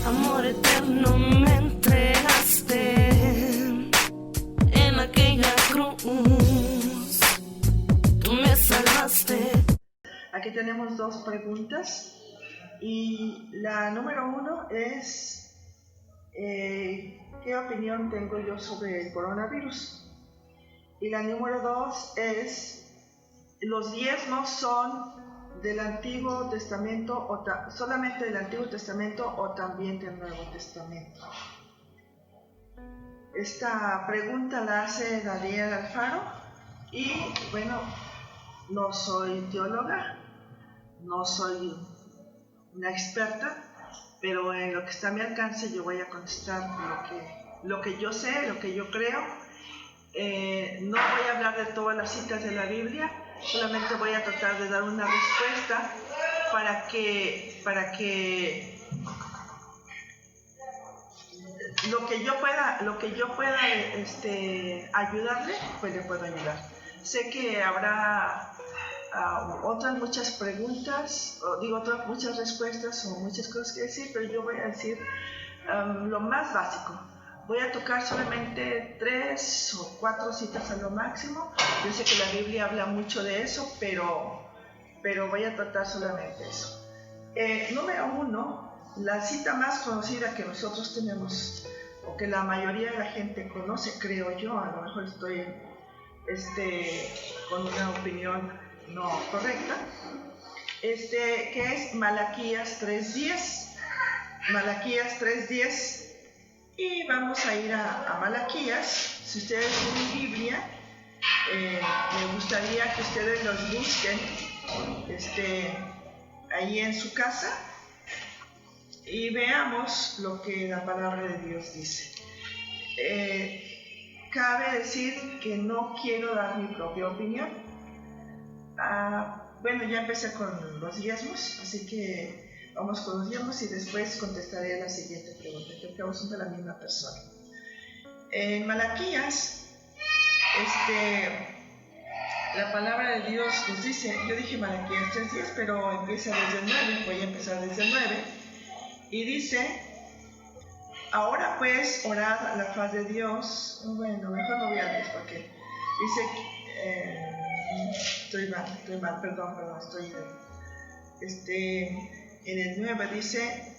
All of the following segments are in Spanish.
Amor eterno me entregaste en aquella cruz, tú me salvaste. Aquí tenemos dos preguntas y la número uno es ¿qué opinión tengo yo sobre el coronavirus? Y la número dos es ¿los diezmos son del Antiguo Testamento o solamente del Antiguo Testamento o también del Nuevo Testamento? Esta pregunta la hace Daniel Alfaro y bueno, no soy teóloga, no soy una experta, pero en lo que está a mi alcance yo voy a contestar lo que yo sé, lo que yo creo. No voy a hablar de todas las citas de la Biblia, solamente voy a tratar de dar una respuesta para que lo que yo pueda ayudarle, pues le puedo ayudar. Sé que habrá otras muchas preguntas, otras muchas respuestas o muchas cosas que decir, pero yo voy a decir lo más básico. Voy a tocar solamente 3 o 4 citas a lo máximo. Yo sé que la Biblia habla mucho de eso, pero voy a tratar solamente eso. Número 1, la cita más conocida que nosotros tenemos, o que la mayoría de la gente conoce, creo yo, a lo mejor estoy con una opinión no correcta, que es Malaquías 3:10. Malaquías 3:10. Y vamos a ir a Malaquías. Si ustedes tienen Biblia, me gustaría que ustedes los busquen ahí en su casa y veamos lo que la palabra de Dios dice. Cabe decir que no quiero dar mi propia opinión. Bueno, ya empecé con los diezmos, así que vamos con los diezmos y después contestaré la siguiente pregunta, que creo que son de la misma persona. En Malaquías, la palabra de Dios nos dice, yo dije Malaquías 3:10, pero empieza desde el 9, voy a empezar desde el 9, y dice, ahora pues orad a la faz de Dios. Bueno, mejor no voy a leer porque dice, estoy mal, perdón, estoy en el 9 dice,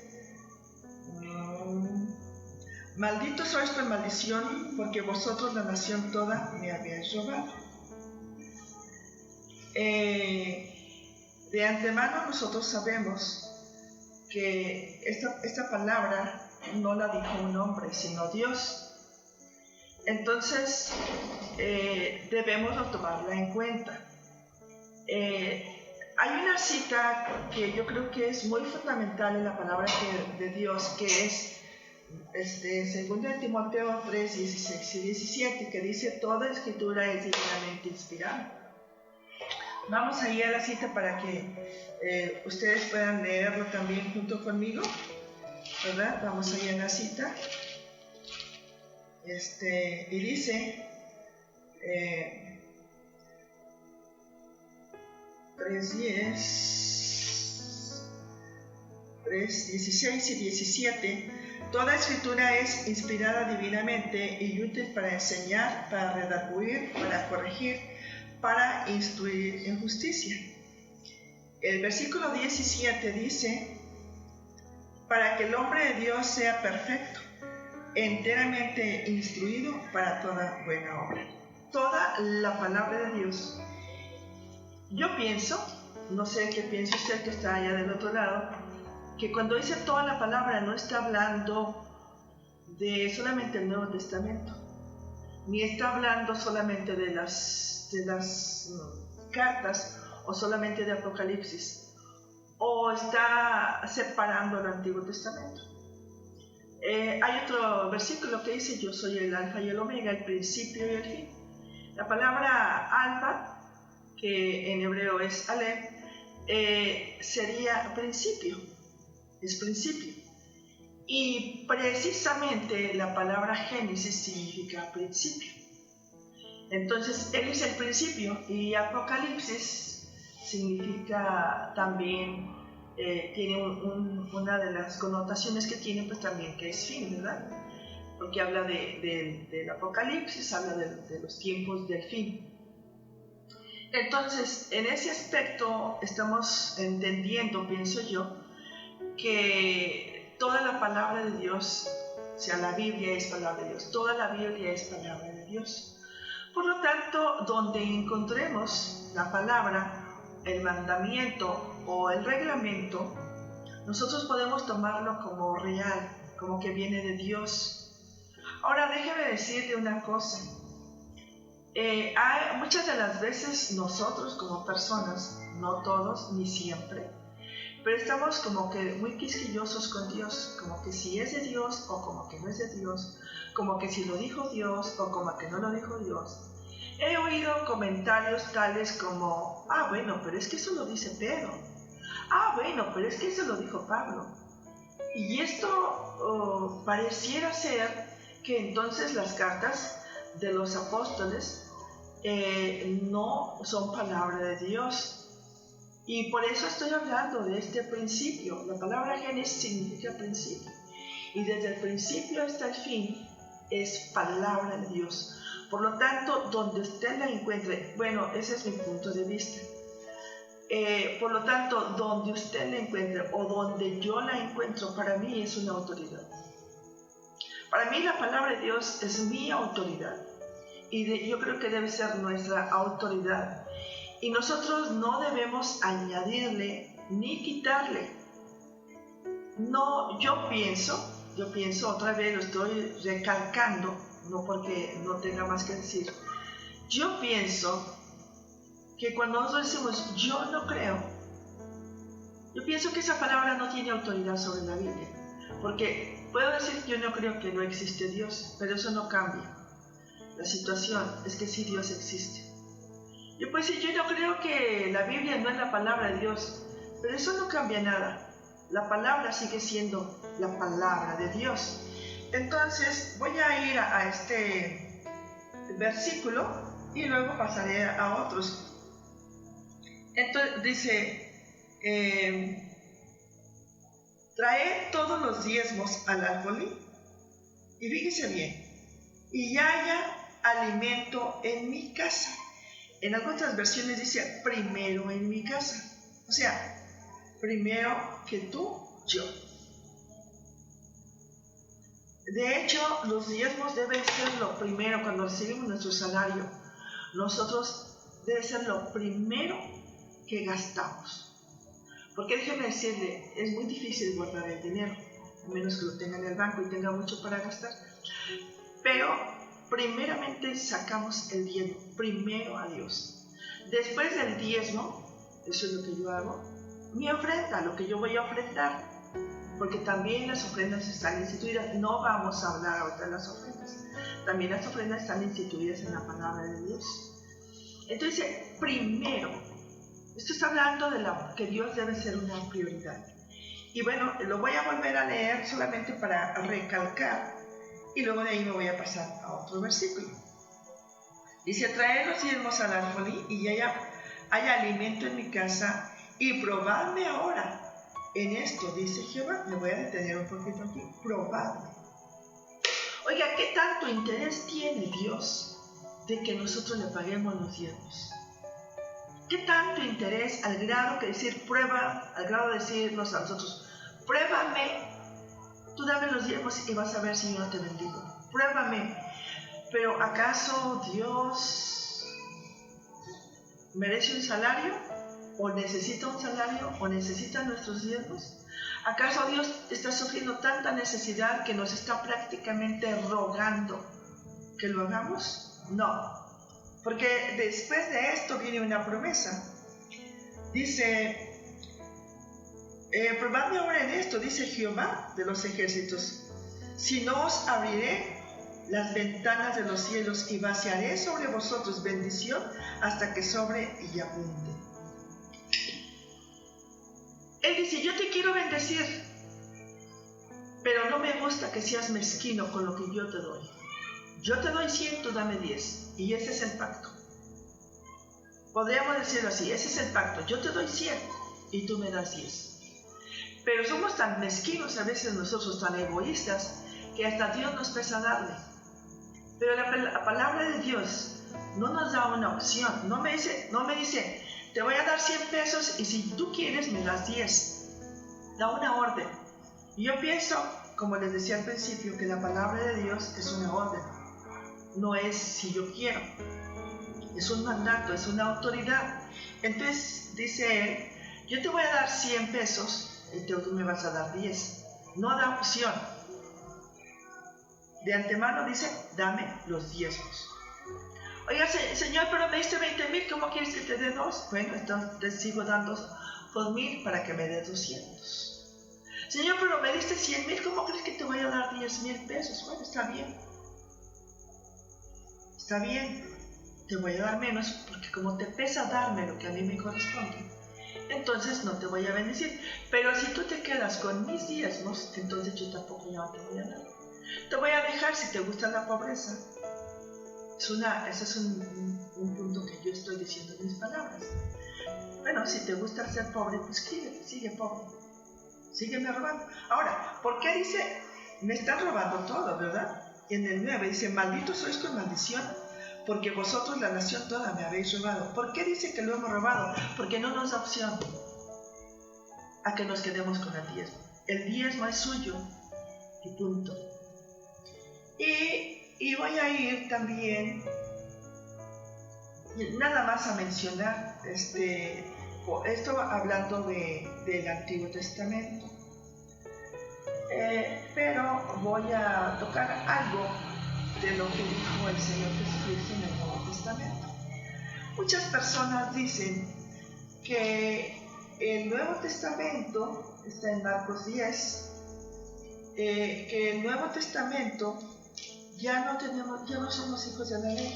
maldito sois por maldición, porque vosotros la nación toda me habéis robado. De antemano nosotros sabemos que esta palabra no la dijo un hombre, sino Dios. Entonces debemos tomarla en cuenta. Hay una cita que yo creo que es muy fundamental en la palabra de Dios, que es 2 Timoteo 3:16 y 17, que dice, toda escritura es divinamente inspirada. Vamos a ir a la cita para que ustedes puedan leerlo también junto conmigo, ¿verdad? Vamos a ir a la cita. Y dice 3:16 y 17. Toda escritura es inspirada divinamente y útil para enseñar, para redarguir, para corregir, para instruir en justicia. El versículo 17 dice, para que el hombre de Dios sea perfecto, enteramente instruido para toda buena obra. Toda la palabra de Dios. Yo pienso, no sé qué piensa usted que está allá del otro lado, que cuando dice toda la palabra no está hablando de solamente el Nuevo Testamento, ni está hablando solamente de las cartas o solamente de Apocalipsis, o está separando el Antiguo Testamento. Hay otro versículo que dice, yo soy el alfa y el omega, el principio y el fin. La palabra alfa, que en hebreo es alef, sería principio, es principio. Y precisamente la palabra Génesis significa principio. Entonces, él es el principio y Apocalipsis significa también tiene una de las connotaciones que tiene, pues también que es fin, ¿verdad? Porque habla del Apocalipsis, habla de los tiempos del fin. Entonces, en ese aspecto estamos entendiendo, pienso yo, que toda la palabra de Dios, o sea, la Biblia es palabra de Dios, toda la Biblia es palabra de Dios. Por lo tanto, donde encontremos la palabra, el mandamiento o el reglamento, nosotros podemos tomarlo como real, como que viene de Dios. Ahora, déjeme decirle una cosa. Muchas de las veces nosotros como personas, no todos ni siempre, pero estamos como que muy quisquillosos con Dios, como que si es de Dios o como que no es de Dios, como que si lo dijo Dios o como que no lo dijo Dios. He oído comentarios tales como, bueno, pero es que eso lo dice Pedro, bueno, pero es que eso lo dijo Pablo. Y esto pareciera ser que entonces las cartas de los apóstoles no son palabra de Dios. Y por eso estoy hablando de este principio. La palabra Génesis significa principio. Y desde el principio hasta el fin es palabra de Dios. Por lo tanto, donde usted la encuentre, bueno, ese es mi punto de vista. Por lo tanto, donde usted la encuentre o donde yo la encuentro, para mí es una autoridad. Para mí la palabra de Dios es mi autoridad. Y yo creo que debe ser nuestra autoridad. Y nosotros no debemos añadirle ni quitarle. No, yo pienso, otra vez lo estoy recalcando, no porque no tenga más que decir. Yo pienso que cuando nosotros decimos yo no creo, yo pienso que esa palabra no tiene autoridad sobre la Biblia. Porque puedo decir yo no creo que no existe Dios, pero eso no cambia. La situación es que sí Dios existe. Yo puedo decir, yo no creo que la Biblia no es la palabra de Dios, pero eso no cambia nada. La palabra sigue siendo la palabra de Dios. Entonces voy a ir a este versículo y luego pasaré a otros. Entonces dice, traed todos los diezmos al alfolí, y fíjese bien, y haya alimento en mi casa. En algunas versiones dice primero en mi casa, o sea, primero que tú, yo. De hecho, los diezmos deben ser lo primero. Cuando recibimos nuestro salario, nosotros debe ser lo primero que gastamos. Porque déjeme decirle, es muy difícil guardar el dinero, a menos que lo tenga en el banco y tenga mucho para gastar. Pero primeramente sacamos el diezmo, primero a Dios. Después del diezmo, eso es lo que yo hago, mi ofrenda, lo que yo voy a ofrendar, porque también las ofrendas están instituidas. No vamos a hablar ahorita de las ofrendas, también las ofrendas están instituidas en la palabra de Dios. Entonces, primero, esto está hablando de que Dios debe ser una prioridad. Y bueno, lo voy a volver a leer solamente para recalcar, y luego de ahí me voy a pasar a otro versículo. Dice, traed los diezmos al alfolí y haya alimento en mi casa, y probadme ahora en esto, dice Jehová. Me voy a detener un poquito aquí. Probadme. Oiga, ¿qué tanto interés tiene Dios de que nosotros le paguemos los diezmos? ¿Qué tanto interés al grado que decir prueba, al grado de decirnos a nosotros, pruébame, tú dame los diezmos y vas a ver si yo no te bendigo? Pruébame. Pero ¿acaso Dios merece un salario? ¿O necesita un salario? ¿O necesita nuestros diezmos? ¿Acaso Dios está sufriendo tanta necesidad que nos está prácticamente rogando que lo hagamos? No. Porque después de esto viene una promesa. Dice, probadme ahora en esto, dice Jehová de los ejércitos, si no os abriré las ventanas de los cielos y vaciaré sobre vosotros bendición hasta que sobre y abunde. Él dice, yo te quiero bendecir, pero no me gusta que seas mezquino con lo que yo te doy. Yo te doy 100, tú dame 10, y ese es el pacto. Podríamos decirlo así, ese es el pacto. Yo te doy 100 y tú me das 10. Pero somos tan mezquinos a veces nosotros, tan egoístas, que hasta Dios nos pesa darle. Pero la palabra de Dios no nos da una opción, no me dice, te voy a dar 100 pesos y si tú quieres me das 10. Da una orden. Y yo pienso, como les decía al principio, que la palabra de Dios es una orden. No es si yo quiero. Es un mandato, es una autoridad. Entonces dice él, yo te voy a dar 100 pesos y tú me vas a dar 10. No da opción. De antemano dice, dame los diezmos. Oiga, Señor, pero me diste 20,000, ¿cómo quieres que te dé 2? Bueno, entonces te sigo dando 2,000 para que me des 200. Señor, pero me diste 100,000, ¿cómo crees que te voy a dar 10,000 pesos? Bueno, está bien. Está bien, te voy a dar menos porque como te pesa darme lo que a mí me corresponde, entonces no te voy a bendecir. Pero si tú te quedas con mis diezmos, entonces yo tampoco ya no te voy a dar. Te voy a dejar si te gusta la pobreza. Ese es un punto que yo estoy diciendo en mis palabras. Bueno, si te gusta ser pobre, pues sigue pobre. Sígueme robando. Ahora, ¿por qué dice, me están robando todo, verdad? En el 9 dice, malditos sois con maldición, porque vosotros la nación toda me habéis robado. ¿Por qué dice que lo hemos robado? Porque no nos da opción a que nos quedemos con el diezmo. El diezmo es suyo y punto. Y voy a ir también, nada más a mencionar, esto hablando del Antiguo Testamento. Pero voy a tocar algo de lo que dijo el Señor Jesucristo en el Nuevo Testamento. Muchas personas dicen que el Nuevo Testamento está en Marcos 10, que el Nuevo Testamento ya no somos hijos de la ley,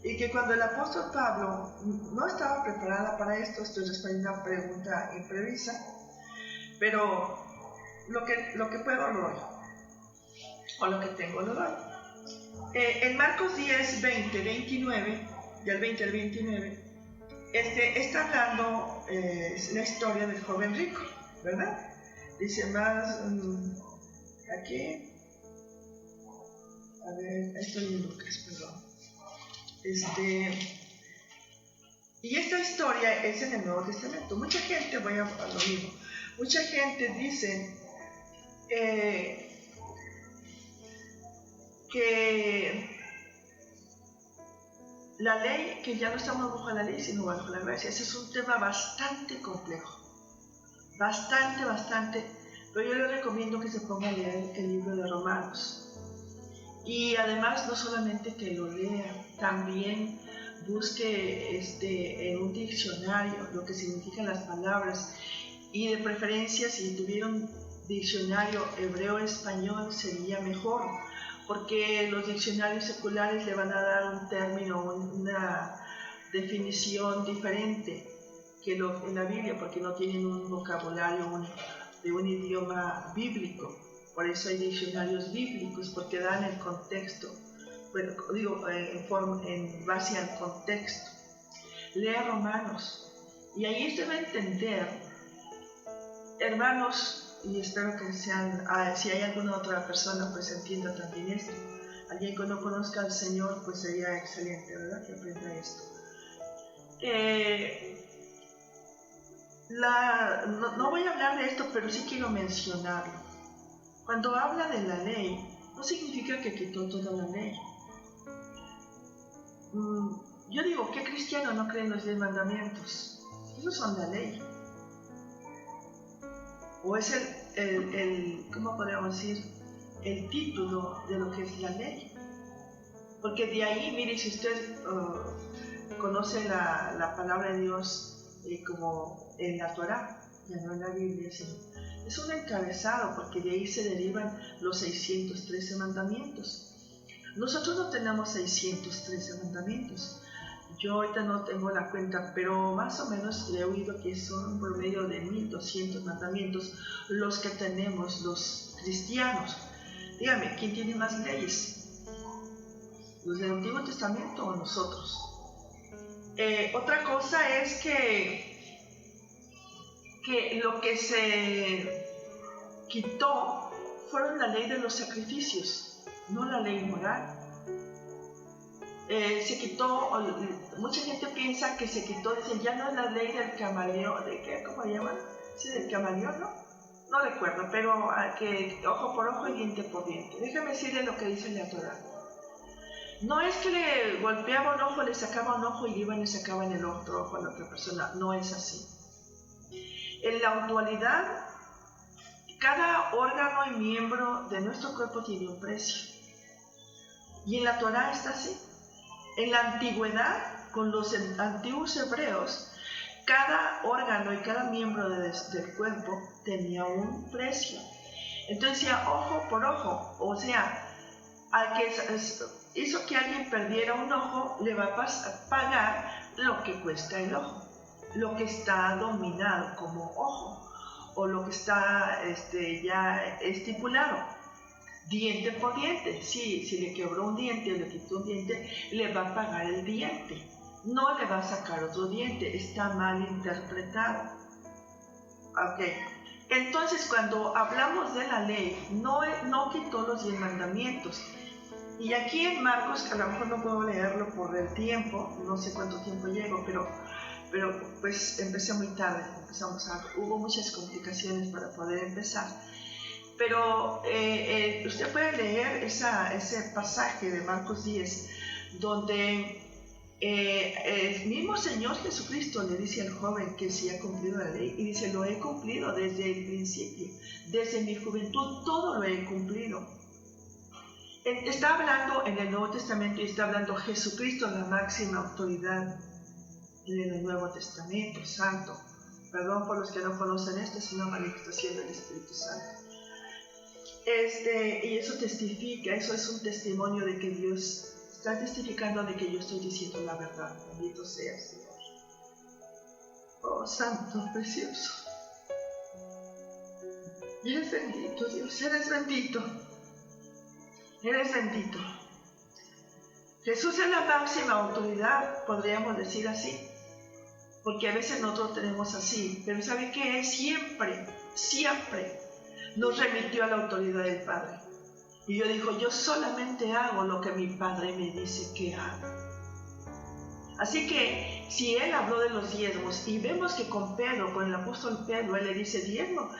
y que cuando el apóstol Pablo no estaba preparada para esto, estoy respondiendo a una pregunta imprevista, pero lo que puedo lo doy, o lo que tengo lo doy. En Marcos 10, 20, 29, del 20 al 29, está hablando la historia del joven rico, ¿verdad? Dice más aquí, a ver, estoy en Lucas, perdón. Y esta historia es en el Nuevo Testamento. Mucha gente, voy a lo mismo, mucha gente dice que la ley, que ya no estamos bajo la ley, sino bajo la gracia. Ese es un tema bastante complejo, bastante, pero yo le recomiendo que se ponga a leer el libro de Romanos. Y además, no solamente que lo lea, también busque en un diccionario lo que significan las palabras, y de preferencia, si tuviera un diccionario hebreo-español sería mejor, porque los diccionarios seculares le van a dar un término, una definición diferente que en la Biblia, porque no tienen un vocabulario de un idioma bíblico. Por eso hay diccionarios bíblicos, porque dan el contexto, bueno, digo, en base al contexto. Lea Romanos, y ahí se va a entender, hermanos, y espero que si hay alguna otra persona, pues entienda también esto. Alguien que no conozca al Señor, pues sería excelente, ¿verdad?, que aprenda esto. No voy a hablar de esto, pero sí quiero mencionarlo. Cuando habla de la ley, no significa que quitó toda la ley. Yo digo, ¿qué cristiano no cree en los 10 mandamientos? Esos son la ley. O es ¿cómo podemos decir? El título de lo que es la ley. Porque de ahí, mire, si usted conoce la palabra de Dios como en la Torá, ya no en la Biblia, sino es un encabezado, porque de ahí se derivan los 613 mandamientos. Nosotros no tenemos 613 mandamientos. Yo ahorita no tengo la cuenta, pero más o menos he oído que son un promedio de 1200 mandamientos los que tenemos los cristianos. Dígame, ¿quién tiene más leyes? ¿Los del Antiguo Testamento o nosotros? Otra cosa es que que lo que se quitó fueron la ley de los sacrificios, no la ley moral. Se quitó, mucha gente piensa que se quitó, dicen, ya no es la ley del camaleón, ¿de qué? ¿Cómo le llaman? Sí, del camaleón, ¿no? No recuerdo, pero que ojo por ojo y diente por diente. Déjame decirle lo que dice la Torá. No es que le golpeaba un ojo, le sacaba un ojo y iban y le sacaban el otro ojo a la otra persona, no es así. En la actualidad, cada órgano y miembro de nuestro cuerpo tiene un precio. Y en la Torá está así. En la antigüedad, con los antiguos hebreos, cada órgano y cada miembro del cuerpo tenía un precio. Entonces decía ojo por ojo, o sea, al que hizo que alguien perdiera un ojo, le va a pagar lo que cuesta el ojo, lo que está dominado como ojo, o lo que está ya estipulado. Diente por diente, sí, si le quebró un diente o le quitó un diente, le va a pagar el diente, no le va a sacar otro diente, está mal interpretado. Ok, entonces cuando hablamos de la ley, no quitó los 10 mandamientos. Y aquí en Marcos, que a lo mejor no puedo leerlo por el tiempo, no sé cuánto tiempo llego, pero pues empecé muy tarde, hubo muchas complicaciones para poder empezar. Pero usted puede leer ese pasaje de Marcos 10, donde el mismo Señor Jesucristo le dice al joven que sí ha cumplido la ley, y dice, lo he cumplido desde el principio, desde mi juventud, todo lo he cumplido. Está hablando en el Nuevo Testamento y está hablando Jesucristo, la máxima autoridad en el Nuevo Testamento, Santo. Perdón por los que no conocen esto, es una manifestación del Espíritu Santo. Y eso testifica, eso es un testimonio de que Dios está testificando de que yo estoy diciendo la verdad. Bendito sea, Señor. Oh, Santo, precioso. Eres bendito, Dios, eres bendito. Eres bendito. Jesús es la máxima autoridad, podríamos decir así, porque a veces nosotros tenemos así, pero ¿sabe qué? Siempre nos remitió a la autoridad del Padre. Y yo digo, yo solamente hago lo que mi Padre me dice que haga. Así que si Él habló de los diezmos y vemos que con Pedro, con el apóstol Pedro, Él le dice, diezmo,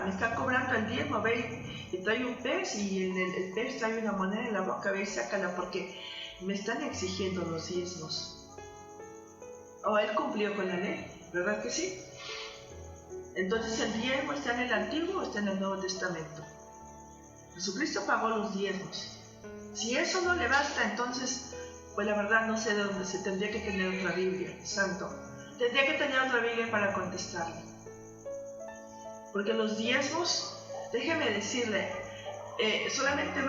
me está cobrando el diezmo, ve y trae un pez y el pez trae una moneda en la boca, ve y sácala porque me están exigiendo los diezmos. Él cumplió con la ley, ¿verdad que sí? Entonces el diezmo está en el Antiguo o está en el Nuevo Testamento. Jesucristo pagó los diezmos. Si eso no le basta, entonces, pues la verdad no sé de dónde se tendría que tener otra Biblia, Santo. Tendría que tener otra Biblia para contestarle. Porque los diezmos, déjeme decirle, solamente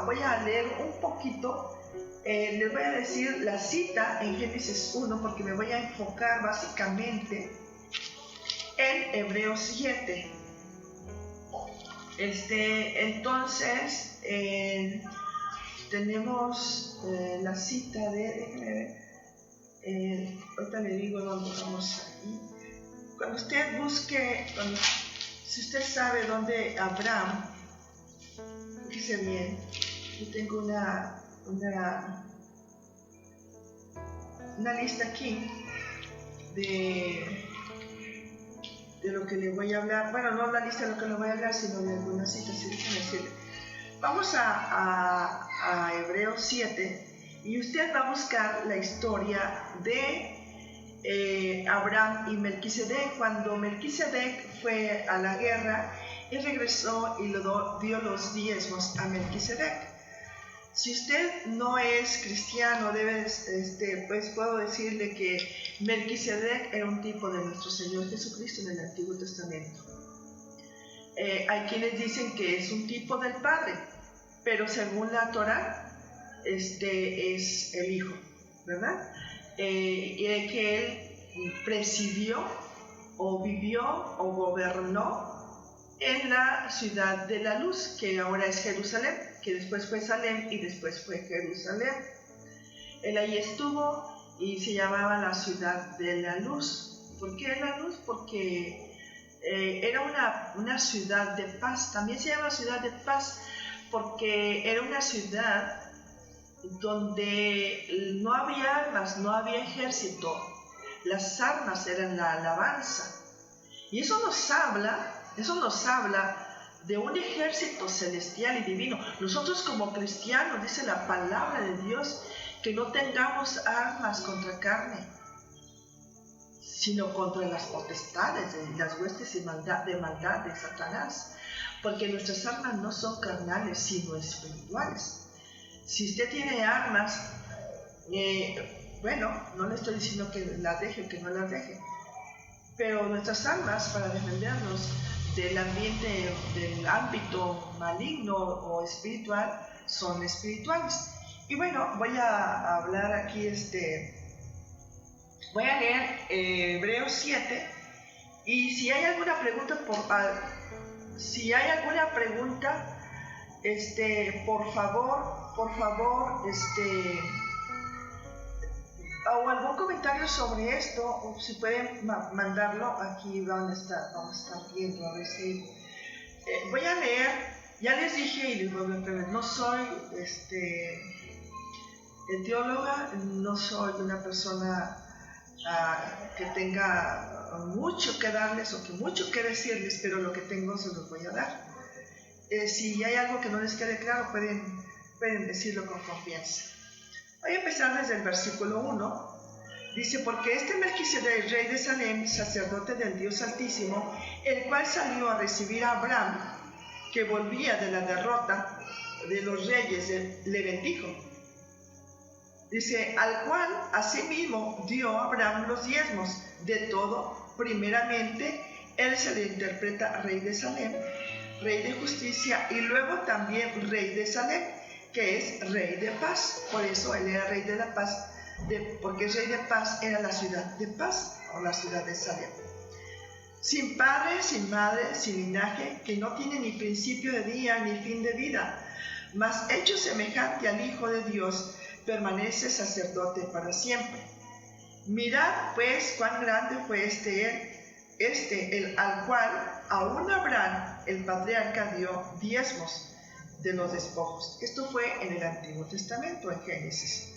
voy a leer un poquito, les voy a decir la cita en Génesis 1, porque me voy a enfocar básicamente en Hebreos 7. Entonces, tenemos la cita de, déjeme ver, ahorita le digo dónde vamos ahí. Cuando usted busque, si usted sabe dónde Abraham, fíjese bien, yo tengo una lista aquí de lo que le voy a hablar, bueno, no la lista de lo que le voy a hablar, sino de algunas citas, sí, déjenme decirle. Vamos a Hebreos 7 y usted va a buscar la historia de Abraham y Melquisedec. Cuando Melquisedec fue a la guerra, él regresó y dio los diezmos a Melquisedec. Si usted no es cristiano, pues puedo decirle que Melquisedec era un tipo de nuestro Señor Jesucristo en el Antiguo Testamento. Hay quienes dicen que es un tipo del Padre, pero según la Torá, es el Hijo, ¿verdad? Y que él presidió, o vivió, o gobernó en la ciudad de la luz, que ahora es Jerusalén, que después fue Salem y después fue Jerusalén. Él ahí estuvo y se llamaba la ciudad de la luz. ¿Por qué la luz? Porque era una ciudad de paz. También se llama ciudad de paz porque era una ciudad donde no había armas, no había ejército. Las armas eran la alabanza. Y eso nos habla de un ejército celestial y divino. Nosotros como cristianos, dice la palabra de Dios, que no tengamos armas contra carne, sino contra las potestades, las huestes de maldad de Satanás. Porque nuestras armas no son carnales, sino espirituales. Si usted tiene armas, bueno, no le estoy diciendo que las deje o que no las deje, pero nuestras armas para defendernos del ambiente, del ámbito maligno o espiritual, son espirituales. Y bueno, voy a hablar aquí, voy a leer Hebreos 7, y si hay alguna pregunta, por favor, o algún comentario sobre esto, o si pueden mandarlo, aquí vamos a estar viendo, a ver si voy a leer. Ya les dije y les voy a repetir, no soy teóloga, no soy una persona que tenga mucho que darles o que mucho que decirles, pero lo que tengo se los voy a dar. Si hay algo que no les quede claro, pueden decirlo con confianza. Voy a empezar desde el versículo 1. Dice: porque Melquisedec, rey de Salem, sacerdote del Dios Altísimo, el cual salió a recibir a Abraham, que volvía de la derrota de los reyes, le bendijo. Dice: al cual asimismo dio a Abraham los diezmos de todo. Primeramente, él se le interpreta rey de Salem, rey de justicia, y luego también rey de Salem, que es rey de paz. Por eso él era rey de la paz, porque el rey de paz era la ciudad de paz, o la ciudad de Salem. Sin padre, sin madre, sin linaje, que no tiene ni principio de día ni fin de vida, mas hecho semejante al Hijo de Dios, permanece sacerdote para siempre. Mirad pues cuán grande fue el al cual aún Abraham, el patriarca, dio diezmos de los despojos. Esto fue en el Antiguo Testamento, en Génesis.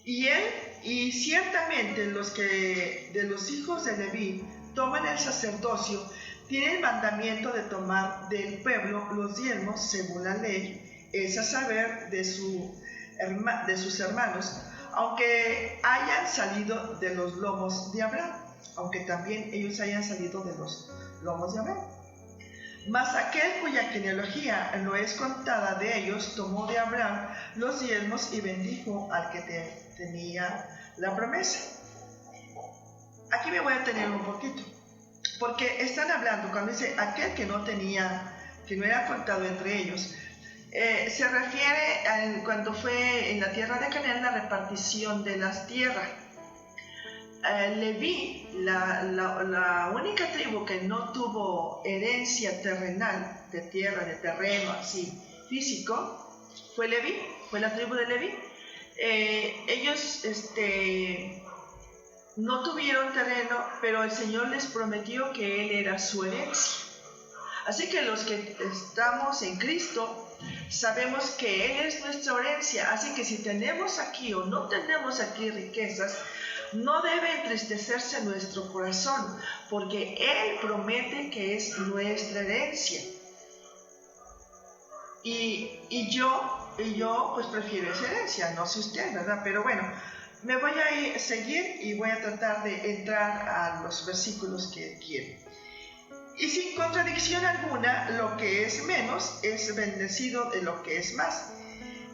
Y ciertamente de los hijos de Leví toman el sacerdocio, tienen el mandamiento de tomar del pueblo los diezmos según la ley, es a saber, de sus hermanos, aunque hayan salido de los lomos de Abraham, aunque también ellos hayan salido de los lomos de Abraham. Mas aquel cuya genealogía no es contada de ellos, tomó de Abraham los diezmos y bendijo al que tenía la promesa. Aquí me voy a detener un poquito, porque están hablando, cuando dice aquel que no era contado entre ellos, se refiere a cuando fue en la tierra de Canaán la repartición de las tierras. Leví, la única tribu que no tuvo herencia terrenal, de tierra, de terreno, así, físico, fue Leví, fue la tribu de Leví. Ellos no tuvieron terreno, pero el Señor les prometió que Él era su herencia. Así que los que estamos en Cristo sabemos que Él es nuestra herencia. Así que si tenemos aquí o no tenemos aquí riquezas, no debe entristecerse nuestro corazón, porque Él promete que es nuestra herencia. Y yo pues prefiero esa herencia, no sé usted, ¿verdad? Pero bueno, me voy a seguir y voy a tratar de entrar a los versículos que quiero. Y sin contradicción alguna, lo que es menos es bendecido de lo que es más.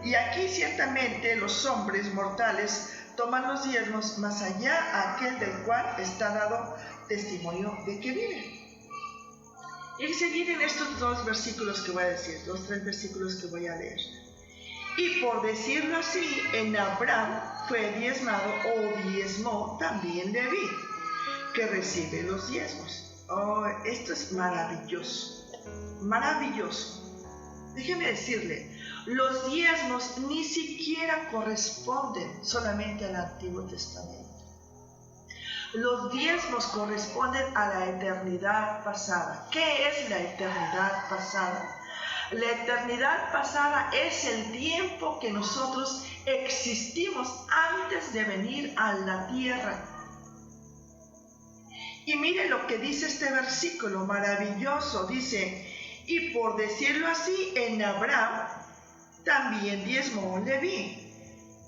Y aquí ciertamente los hombres mortales toman los diezmos, más allá aquel del cual está dado testimonio de que vive. Y seguir en estos dos versículos que voy a decir, los tres versículos que voy a leer. Y por decirlo así, en Abraham fue diezmado o diezmó también Leví, que recibe los diezmos. Oh, esto es maravilloso, maravilloso. Déjeme decirle, los diezmos ni siquiera corresponden solamente al Antiguo Testamento. Los diezmos corresponden a la eternidad pasada. ¿Qué es la eternidad pasada? La eternidad pasada es el tiempo que nosotros existimos antes de venir a la tierra. Y mire lo que dice este versículo maravilloso. Dice, y por decirlo así, en Abraham también diezmó Leví,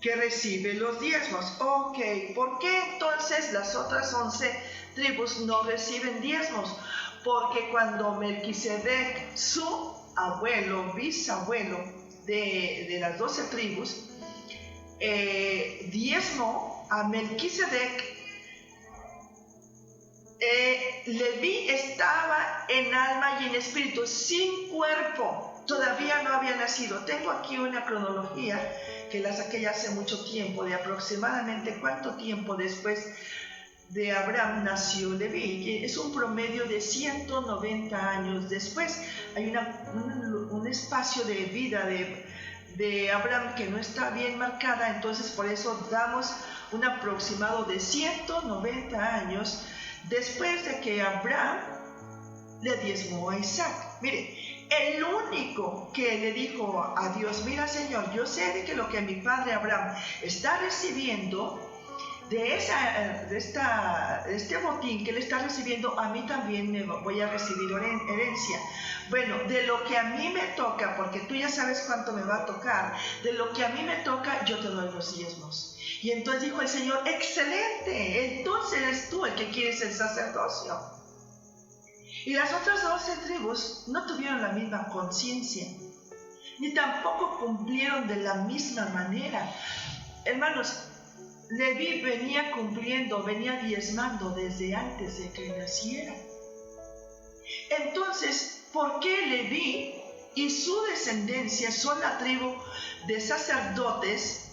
que recibe los diezmos. Ok, ¿por qué entonces las otras 11 tribus no reciben diezmos? Porque cuando Melquisedec, su abuelo, bisabuelo de las 12 tribus, diezmó a Melquisedec, Leví estaba en alma y en espíritu, sin cuerpo, todavía no había nacido. Tengo aquí una cronología que la saqué ya hace mucho tiempo, de aproximadamente cuánto tiempo después de Abraham nació Leví. Es un promedio de 190 años después. Hay un espacio de vida de Abraham que no está bien marcada, entonces por eso damos un aproximado de 190 años después de que Abraham le diezmó a Isaac. Mire, el único que le dijo a Dios, mira Señor, yo sé de que lo que mi padre Abraham está recibiendo, de este botín que él está recibiendo, a mí también me voy a recibir herencia. Bueno, de lo que a mí me toca, porque tú ya sabes cuánto me va a tocar, de lo que a mí me toca, yo te doy los diezmos. Y entonces dijo el Señor, excelente, entonces eres tú el que quieres el sacerdocio. Y las otras 12 tribus no tuvieron la misma conciencia, ni tampoco cumplieron de la misma manera. Hermanos, Leví venía cumpliendo, venía diezmando desde antes de que naciera. Entonces, ¿por qué Leví y su descendencia son la tribu de sacerdotes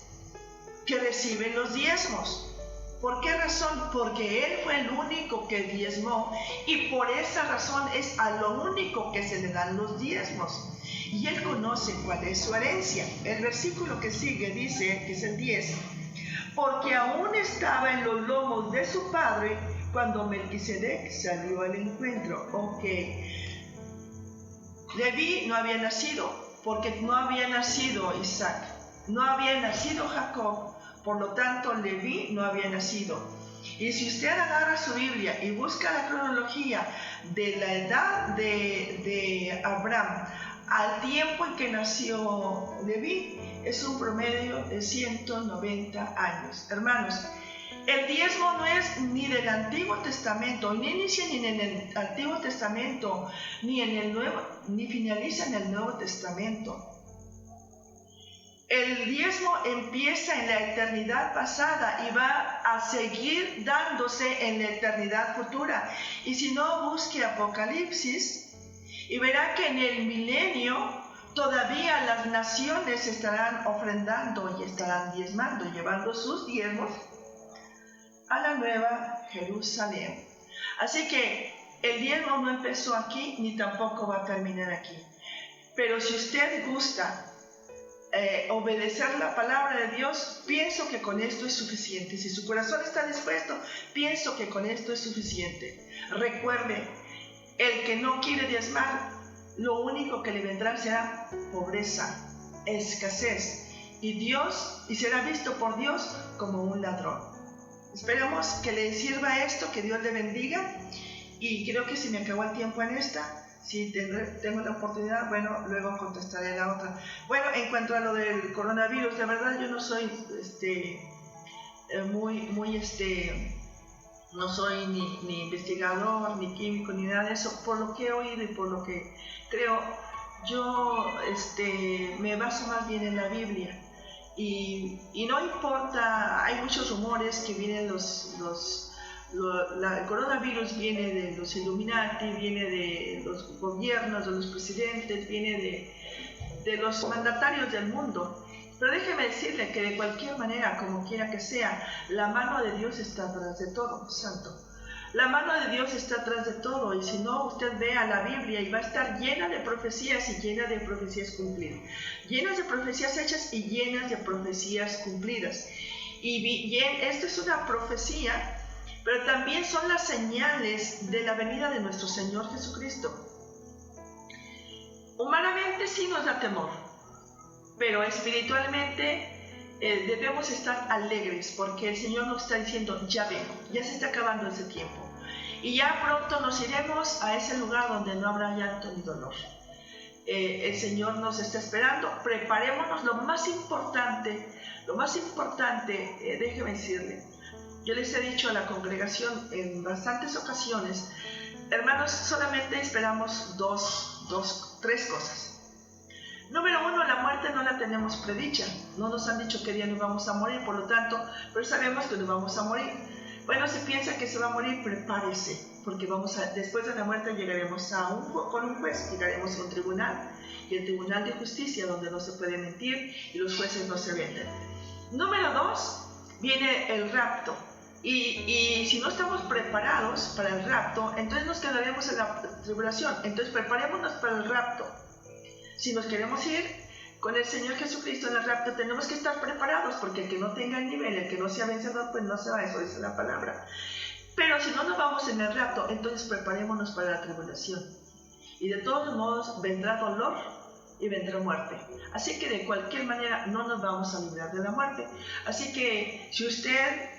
que reciben los diezmos? ¿Por qué razón? Porque él fue el único que diezmó y por esa razón es a lo único que se le dan los diezmos. Y él conoce cuál es su herencia. El versículo que sigue dice, que es el 10, porque aún estaba en los lomos de su padre cuando Melquisedec salió al encuentro. Ok. Leví no había nacido, porque no había nacido Isaac, no había nacido Jacob, por lo tanto Leví no había nacido. Y si usted agarra su Biblia y busca la cronología de la edad de Abraham al tiempo en que nació Leví, es un promedio de 190 años. Hermanos, el diezmo no es ni del Antiguo Testamento, ni inicia ni en el Antiguo Testamento, ni en el Nuevo, ni finaliza en el Nuevo Testamento. El diezmo empieza en la eternidad pasada y va a seguir dándose en la eternidad futura. Y si no, busque Apocalipsis y verá que en el milenio todavía las naciones estarán ofrendando y estarán diezmando, llevando sus diezmos a la nueva Jerusalén. Así que el diezmo no empezó aquí ni tampoco va a terminar aquí. Pero si usted gusta obedecer la palabra de Dios, pienso que con esto es suficiente. Si su corazón está dispuesto, pienso que con esto es suficiente. Recuerde, el que no quiere diezmar, lo único que le vendrá será pobreza, escasez, y será visto por Dios como un ladrón. Esperamos que le sirva esto, que Dios le bendiga, y creo que si me acabó el tiempo en esta, si tengo la oportunidad, bueno, luego contestaré la otra. Bueno, en cuanto a lo del coronavirus, la verdad yo no soy no soy ni investigador, ni químico, ni nada de eso. Por lo que he oído y por lo que creo, yo me baso más bien en la Biblia. Y no importa, hay muchos rumores que vienen el coronavirus viene de los Illuminati, viene de los gobiernos, de los presidentes, viene de los mandatarios del mundo. Pero déjeme decirle que de cualquier manera, como quiera que sea, la mano de Dios está atrás de todo, santo. La mano de Dios está atrás de todo, y si no, usted vea la Biblia y va a estar llena de profecías y llena de profecías cumplidas. Llenas de profecías hechas y llenas de profecías cumplidas. Y bien, esta es una profecía pero también son las señales de la venida de nuestro Señor Jesucristo. Humanamente sí nos da temor, pero espiritualmente debemos estar alegres porque el Señor nos está diciendo, ya vengo, ya se está acabando ese tiempo y ya pronto nos iremos a ese lugar donde no habrá llanto ni dolor. El Señor nos está esperando, preparémonos. Lo más importante, déjeme decirle, yo les he dicho a la congregación en bastantes ocasiones, hermanos, solamente esperamos tres cosas. Número uno, la muerte no la tenemos predicha, no nos han dicho qué día nos vamos a morir, por lo tanto, pero sabemos que nos vamos a morir. Bueno, si piensa que se va a morir, prepárese, porque después de la muerte llegaremos con un juez, llegaremos a un tribunal, y el tribunal de justicia donde no se puede mentir y los jueces no se venden. Número dos, viene el rapto. Y si no estamos preparados para el rapto, entonces nos quedaremos en la tribulación. Entonces preparémonos para el rapto. Si nos queremos ir con el Señor Jesucristo en el rapto, tenemos que estar preparados, porque el que no tenga el nivel, el que no sea vencedor, pues no se va, eso dice la palabra. Pero si no nos vamos en el rapto, entonces preparémonos para la tribulación. Y de todos modos vendrá dolor y vendrá muerte. Así que de cualquier manera no nos vamos a librar de la muerte. Así que si usted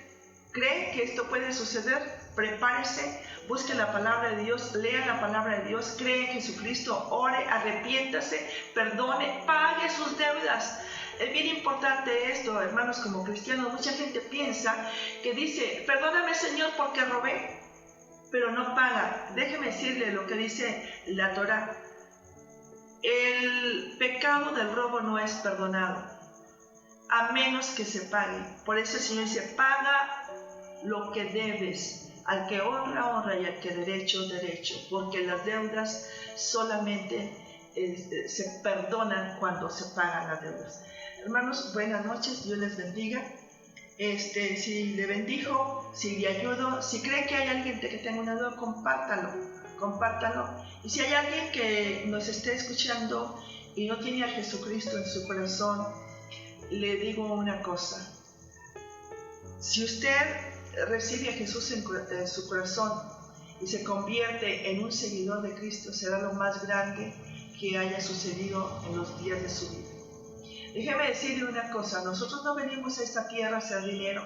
cree que esto puede suceder, prepárese, busque la palabra de Dios, lea la palabra de Dios, cree en Jesucristo, ore, arrepiéntase, perdone, pague sus deudas. Es bien importante esto, hermanos, como cristianos. Mucha gente piensa que dice, perdóname Señor porque robé, pero no paga. Déjeme decirle lo que dice la Torá. El pecado del robo no es perdonado, a menos que se pague. Por eso el Señor dice, paga lo que debes. Al que honra, honra, y al que derecho, derecho. Porque las deudas solamente se perdonan cuando se pagan las deudas. Hermanos, buenas noches, Dios les bendiga. Si le bendijo, si le ayudo, si cree que hay alguien que tenga una duda, compártalo. Y si hay alguien que nos esté escuchando y no tiene a Jesucristo en su corazón, le digo una cosa. Si usted recibe a Jesús en su corazón y se convierte en un seguidor de Cristo, será lo más grande que haya sucedido en los días de su vida. Déjeme decirle una cosa, nosotros no venimos a esta tierra a hacer dinero,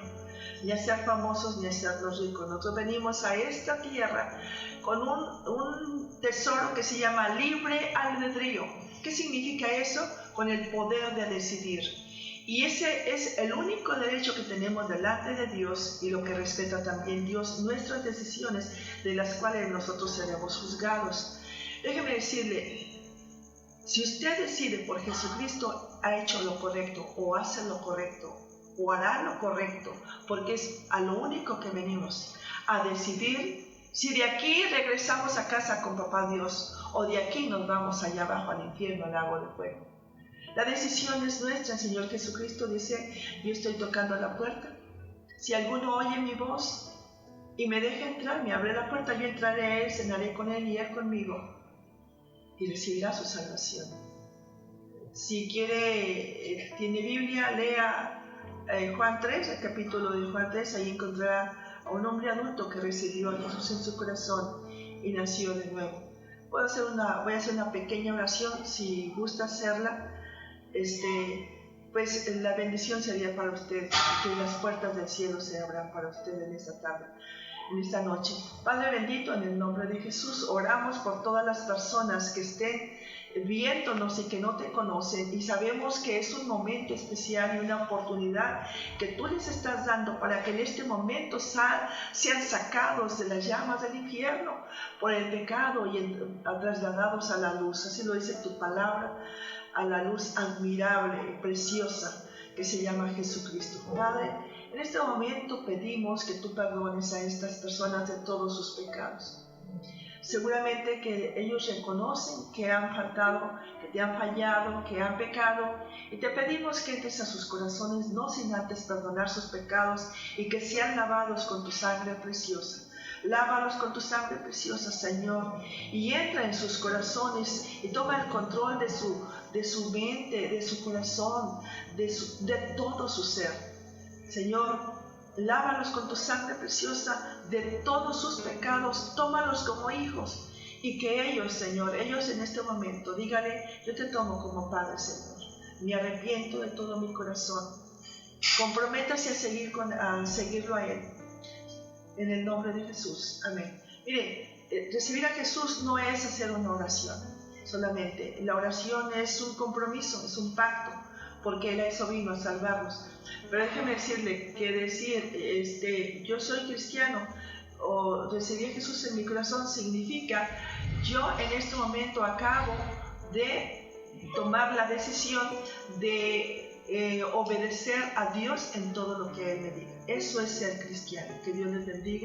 ni a ser famosos, ni a sernos ricos. Nosotros venimos a esta tierra con un tesoro que se llama libre albedrío. ¿Qué significa eso? Con el poder de decidir. Y ese es el único derecho que tenemos delante de Dios, y lo que respeta también Dios, nuestras decisiones de las cuales nosotros seremos juzgados. Déjeme decirle, si usted decide por Jesucristo, ha hecho lo correcto, o hace lo correcto, o hará lo correcto, porque es a lo único que venimos, a decidir si de aquí regresamos a casa con Papá Dios, o de aquí nos vamos allá abajo al infierno, al lago de fuego. La decisión es nuestra. El Señor Jesucristo dice, yo estoy tocando la puerta. Si alguno oye mi voz y me deja entrar, me abre la puerta, yo entraré a Él, cenaré con Él y Él conmigo, y recibirá su salvación. Si quiere, tiene Biblia, lea Juan 3, el capítulo de Juan 3, ahí encontrará a un hombre adulto que recibió a Jesús en su corazón y nació de nuevo. Voy a hacer una pequeña oración, si gusta hacerla. Pues la bendición sería para usted, que las puertas del cielo se abran para usted en esta tarde, en esta noche. Padre bendito, en el nombre de Jesús, oramos por todas las personas que estén viéndonos y que no te conocen, y sabemos que es un momento especial y una oportunidad que tú les estás dando para que en este momento sean sacados de las llamas del infierno por el pecado y trasladados a la luz. Así lo dice tu palabra, a la luz admirable y preciosa que se llama Jesucristo. Padre, en este momento pedimos que tú perdones a estas personas de todos sus pecados. Seguramente que ellos reconocen que han faltado, que te han fallado, que han pecado, y te pedimos que entres a sus corazones, no sin antes perdonar sus pecados, y que sean lavados con tu sangre preciosa. Lávalos con tu sangre preciosa, Señor, y entra en sus corazones y toma el control de su mente, de su corazón, de todo su ser. Señor, lávalos con tu sangre preciosa de todos sus pecados, tómalos como hijos, y que ellos, Señor, ellos en este momento, dígale, yo te tomo como Padre, Señor, me arrepiento de todo mi corazón, comprométase a seguirlo a Él, en el nombre de Jesús, amén. Mire, recibir a Jesús no es hacer una oración solamente, la oración es un compromiso, es un pacto, porque Él a eso vino, a salvarnos. Pero déjeme decirle que decir, yo soy cristiano, o recibí a Jesús en mi corazón, significa yo en este momento acabo de tomar la decisión de obedecer a Dios en todo lo que Él me diga. Eso es ser cristiano. Que Dios les bendiga.